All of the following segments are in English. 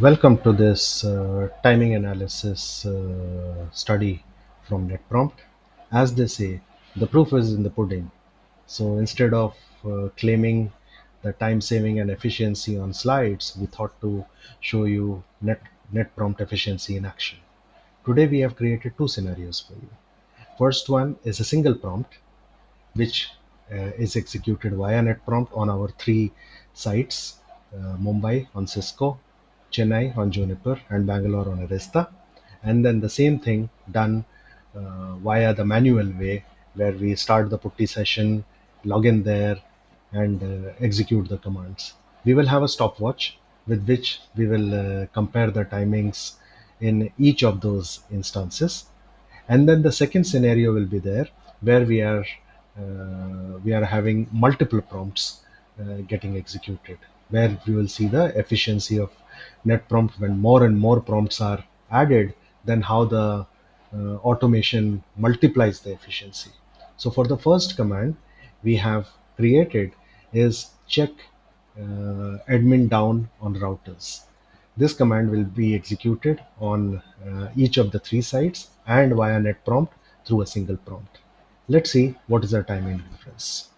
Welcome to this timing analysis study from NetPrompt. As they say, the proof is in the pudding. So instead of claiming the time saving and efficiency on slides, we thought to show you NetPrompt efficiency in action. Today we have created two scenarios for you. First one is a single prompt which is executed via NetPrompt on our three sites, Mumbai on Cisco, Chennai on Juniper, and Bangalore on Arista. And then the same thing done via the manual way, where we start the putty session, log in there, and execute the commands. We will have a stopwatch with which we will compare the timings in each of those instances, and then the second scenario will be there where we are having multiple prompts getting executed, where we will see the efficiency of net prompt when more and more prompts are added, then how the automation multiplies the efficiency. So for the first command we have created is check admin down on routers. This command will be executed on each of the three sites and via net prompt through a single prompt. Let's see what is the timing difference.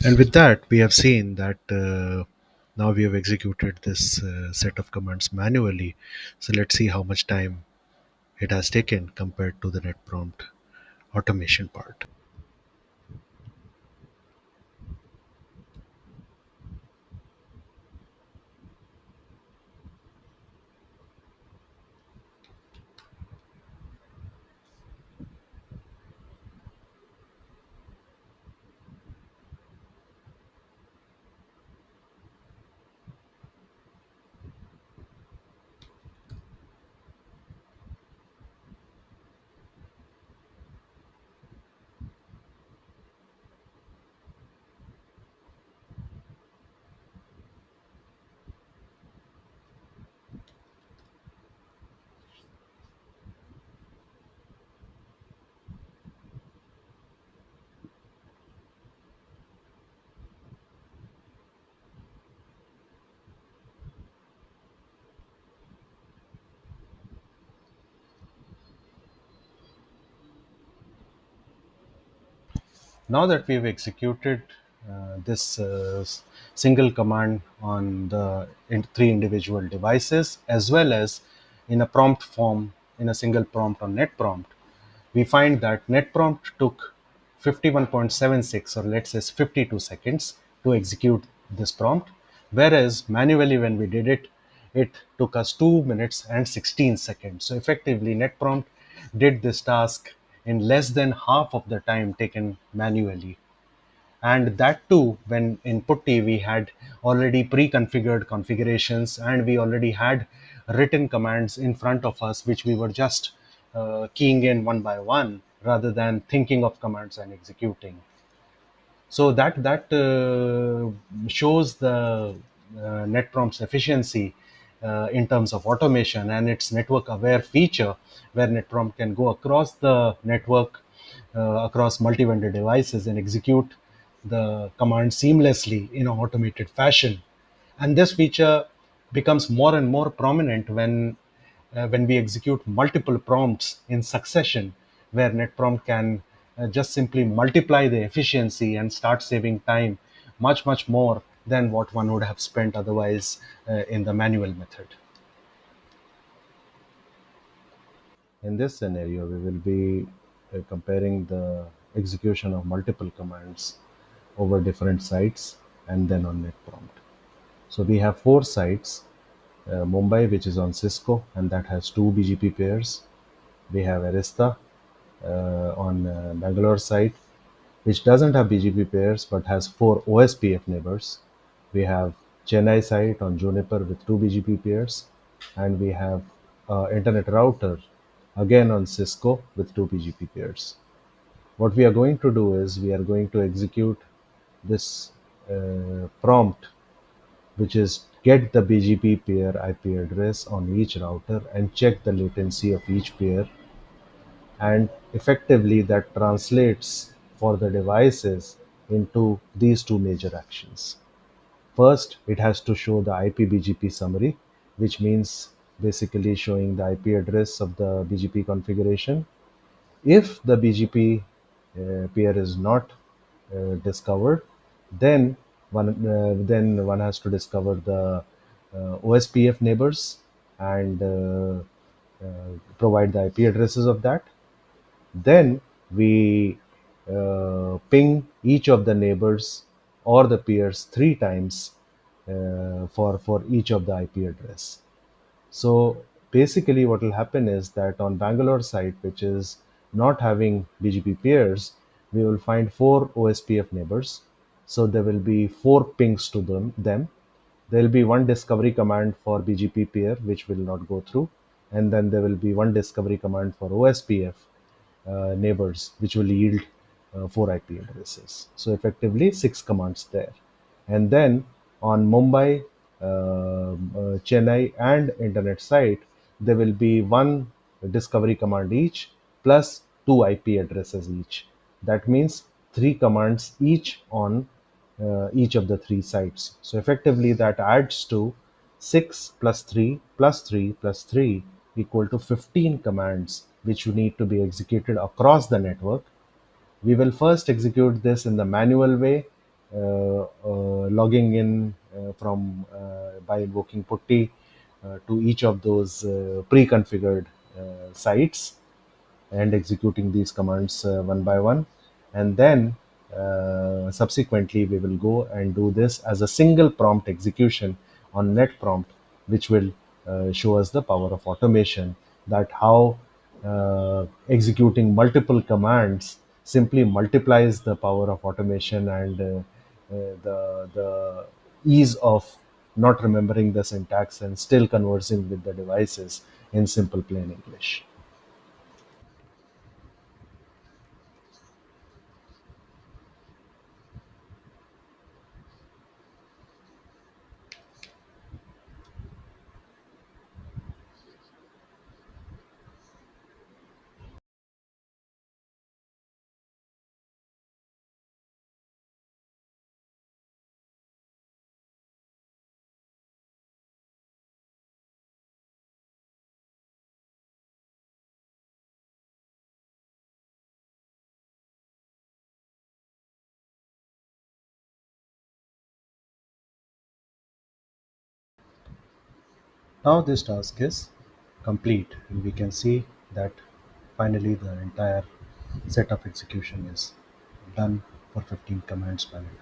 And with that, we have seen that now we have executed this set of commands manually. So let's see how much time it has taken compared to the net prompt automation part. Now that we've executed this single command on the three individual devices, as well as in a prompt form in a single prompt on net prompt, we find that net prompt took 51.76, or let's say 52 seconds to execute this prompt, whereas manually when we did it, it took us 2 minutes and 16 seconds. So effectively net prompt did this task in less than half of the time taken manually, and that too when in putty we had already pre-configured configurations, and we already had written commands in front of us which we were just keying in one by one rather than thinking of commands and executing. So that shows the net prompt's efficiency in terms of automation and its network aware feature, where net prompt can go across the network, across multi-vendor devices, and execute the command seamlessly in an automated fashion. And this feature becomes more and more prominent when we execute multiple prompts in succession, where NetPrompt can just simply multiply the efficiency and start saving time much more than what one would have spent otherwise in the manual method. In this scenario, we will be comparing the execution of multiple commands over different sites and then on NetPrompt. So we have four sites: Mumbai, which is on Cisco, and that has two BGP pairs. We have Arista on Bangalore side, which doesn't have BGP pairs but has four OSPF neighbors. We have Chennai site on Juniper with two BGP pairs, and we have internet router again on Cisco with two BGP pairs. What we are going to do is we are going to execute this prompt, which is get the BGP pair IP address on each router and check the latency of each pair, and effectively that translates for the devices into these two major actions. First, it has to show the IP-BGP summary, which means basically showing the IP address of the BGP configuration. If the BGP pair is not discovered, then one has to discover the OSPF neighbors and provide the IP addresses of that. Then we ping each of the neighbors or the peers three times for each of the IP address. So basically, what will happen is that on Bangalore site, which is not having BGP peers, we will find four OSPF neighbors. So there will be four pings to them. There will be one discovery command for BGP pair, which will not go through, and then there will be one discovery command for OSPF neighbors, which will yield four IP addresses. So effectively, six commands there. And then on Mumbai, Chennai, and internet site, there will be one discovery command each plus two IP addresses each. That means three commands each on each of the three sites. So effectively, that adds to 6 plus 3 plus 3 plus 3 equal to 15 commands which need to be executed across the network. We will first execute this in the manual way, logging in from by invoking putty to each of those pre-configured sites and executing these commands one by one. And then subsequently, we will go and do this as a single prompt execution on NetPrompt, which will show us the power of automation, that how executing multiple commands simply multiplies the power of automation and the ease of not remembering the syntax and still conversing with the devices in simple plain English. Now this task is complete, and we can see that finally the entire set of execution is done for 15 commands per minute.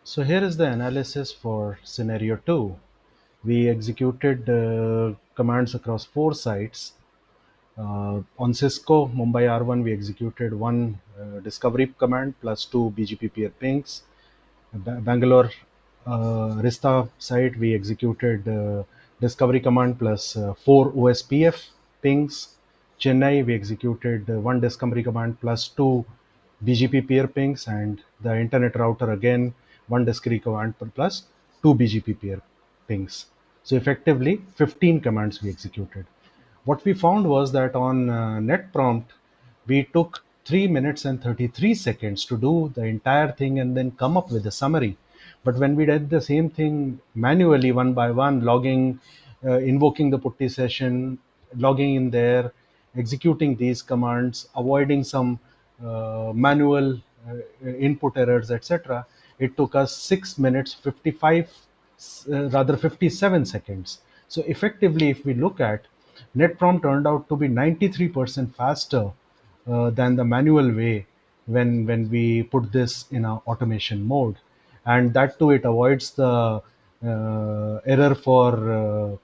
So here is the analysis for scenario 2. We executed commands across four sites. On Cisco Mumbai R1, we executed one discovery command plus two BGP peer pings. Bangalore Arista site, we executed discovery command plus 4 OSPF pings. Chennai, we executed one discovery command plus 2 BGP peer pings, and the internet router again one discovery command plus 2 BGP peer pings. So effectively 15 commands we executed. What we found was that on NetPrompt, we took 3 minutes and 33 seconds to do the entire thing and then come up with a summary. But when we did the same thing manually, one by one, logging, invoking the putty session, logging in there, executing these commands, avoiding some manual input errors, etc., it took us 6 minutes 55, rather 57 seconds. So effectively, if we look at, NetPrompt turned out to be 93% faster than the manual way when we put this in a automation mode, and that too it avoids the error for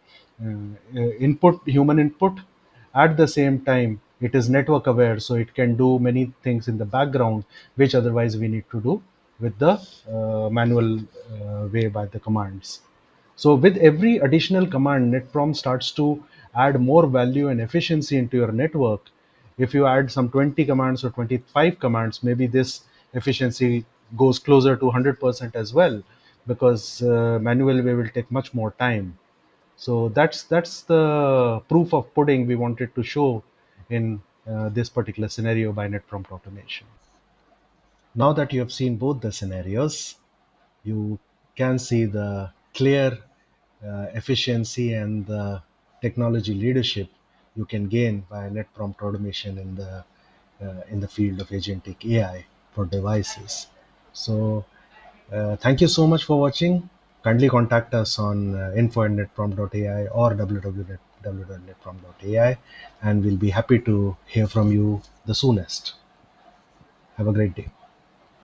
input human input. At the same time, it is network aware, so it can do many things in the background which otherwise we need to do with the manual way by the commands. So with every additional command, NetProm starts to add more value and efficiency into your network. If you add some 20 commands or 25 commands, maybe this efficiency goes closer to 100% as well, because manual way will take much more time. So that's the proof of pudding we wanted to show in this particular scenario by NetPrompt automation. Now that you have seen both the scenarios, you can see the clear efficiency and the technology leadership you can gain by net prompt automation in the field of agentic AI for devices. So, thank you so much for watching. Kindly contact us on info@netprompt.ai or www.netprompt.ai, and we'll be happy to hear from you the soonest. Have a great day.